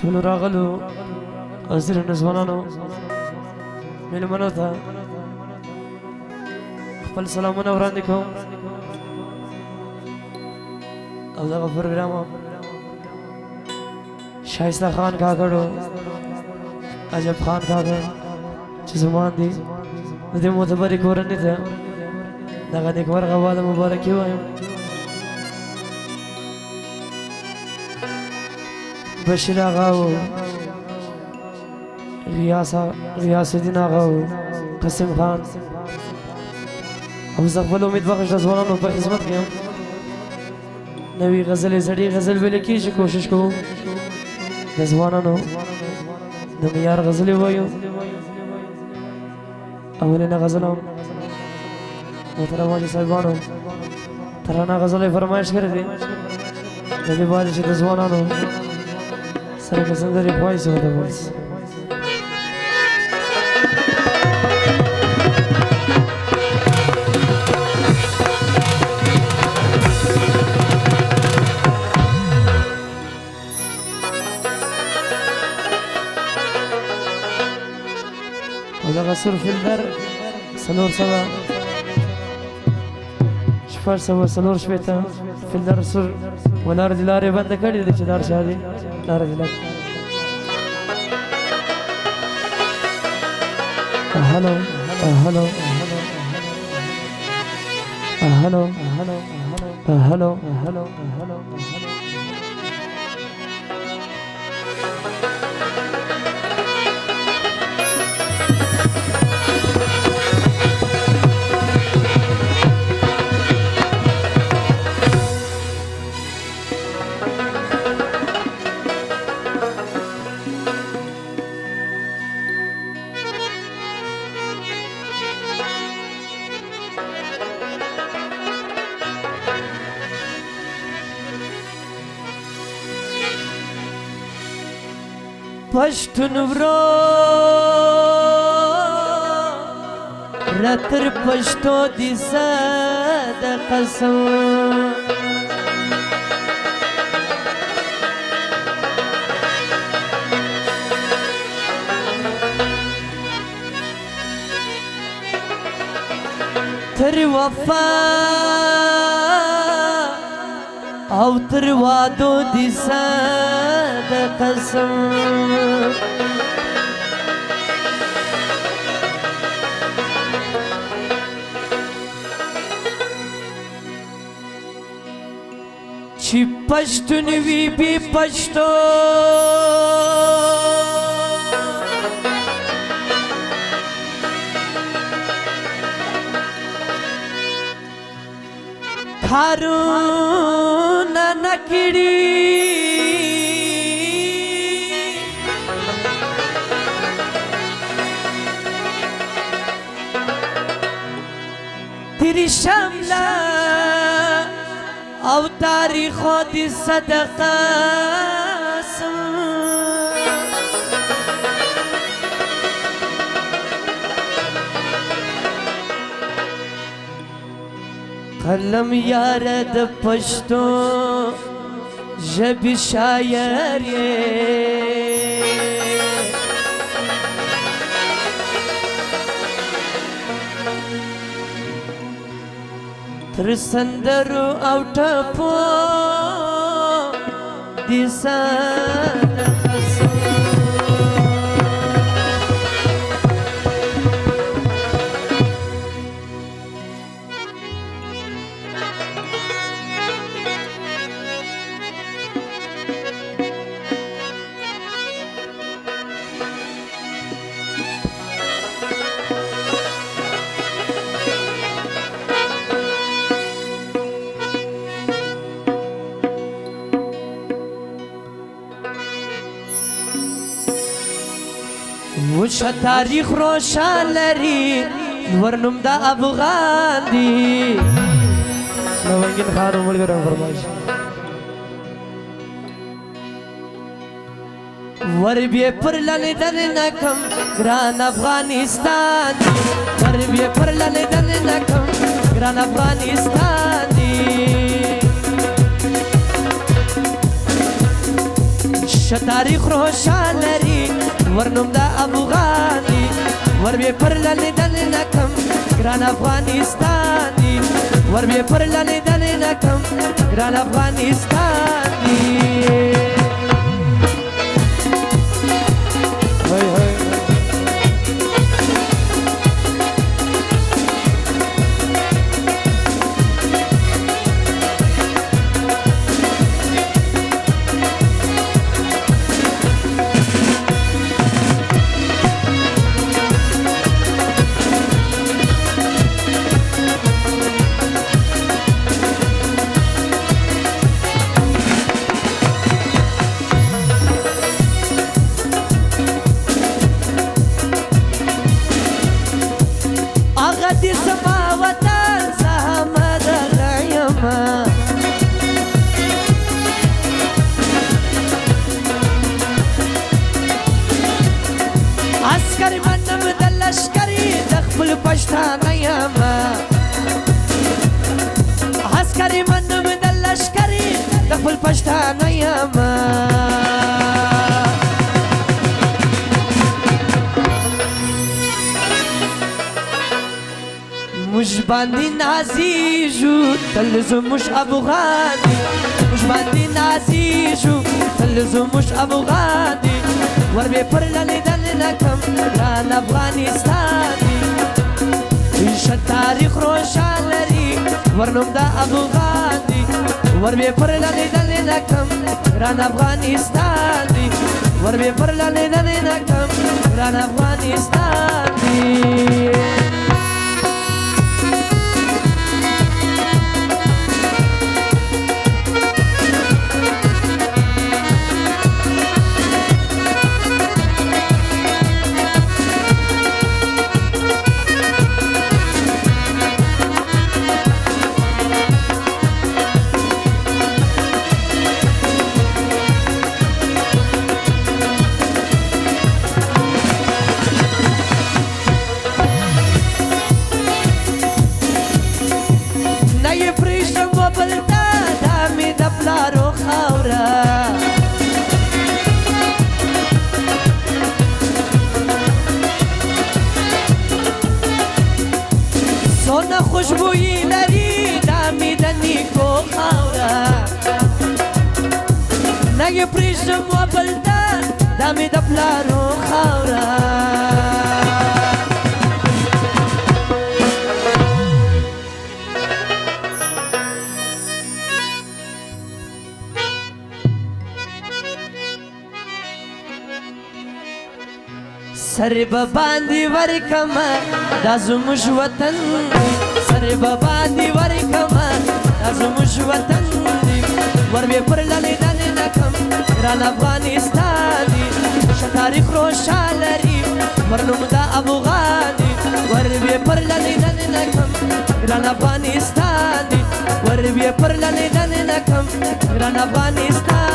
ټول راغلو حاضرینو ځوانانو میلمنو ته خپل سلامونه وړاندې کوم او دغه پروګرام شایسته خان کاکړو عجب خان کاکړ چې زمان دي د دې معتبرې کورنۍ ته دغه نیکمرغه واده مبارکي وایم بشیر آغا و غیاس الدین آغا و قسم خان او زه خپل امید بخش د ځوانانو په خدمت کې یم نوې غزلې زړې غزل ویل کېږي کوشش کوم د ځوانانو د معیار غزلې ووایو اولینه غزل هم محترم حاجي صاحبانو ترانه غزلې فرمایش کړې دي د دې باندې چې د ځوانانو سره که سندرې خوایسي وته وایسي دغه سور فلدر څلور سوه شپږ سوه څلور شپېته فلدر سور ولار دې لارې بنده کړې دي چې دار شاه دي لاره دې لګ هلو هلو هلو هلو هلو پښتون ورو راتر پښتو دي زاد قسم تر وفا او تر وادو دي زاد قسم چې پښتون وی بي پښتو کارونه نکړي تیری شمله او تاریخو دی صدقه قلم یار د پښتو ژبې شاعر یې تر سندرو او ټپو دي وش تاریخ روشن لري ورنم دا افغان دي لونگین خانو ملګرو فرمایش ور بیا پر لیدل نکم ګران افغانستان دی ور بیا پر لیدل نکم ګران افغانستان دی ش تاریخ روشان لري ورنوم دا افغاني ور به پر لیدل نکم ګران افغانستاني ور به پر لیدل نکم ګران افغانستاني پښتانه یم عسکري منم د لشکري د خپل پښتانه یم موږ باندې نازیږو تل زموږ افغاني موږ باندې نازیږو تل زموږ افغاني ور به پر لیدل نکم ګران افغانستاني ش تاریخ روشان لري ورنوم دا افغاني ور به پر لیدل نکم ګران افغانستاني ور به پر لیدل نکم ګران افغانستاني خوشبوئی لري دامي د نیکو خاوره نه یې پرېږدم و بل ته دامي د پلارو خاوره سر به باندې ورکمه دا زموږ وطن سر به باندې ورکمه دا زموږ وطن ور به پر لیدل نکم ګران افغانستاني ش تاریخ روشان لري ورنوم دا افغاني ور به پر لیدل نکم ګران افغانستاني ور به پر لیدل نکم ګران افغانستاني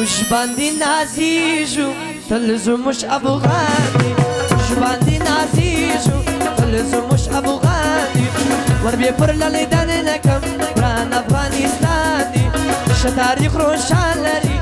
مش باندې نازیږو تل زموږ افغاني مش باندې نازیږو بێ پڕ لە لێدانێنەکەم وران ئەفغانیستانی شە تاریخ ڕۆژان لەری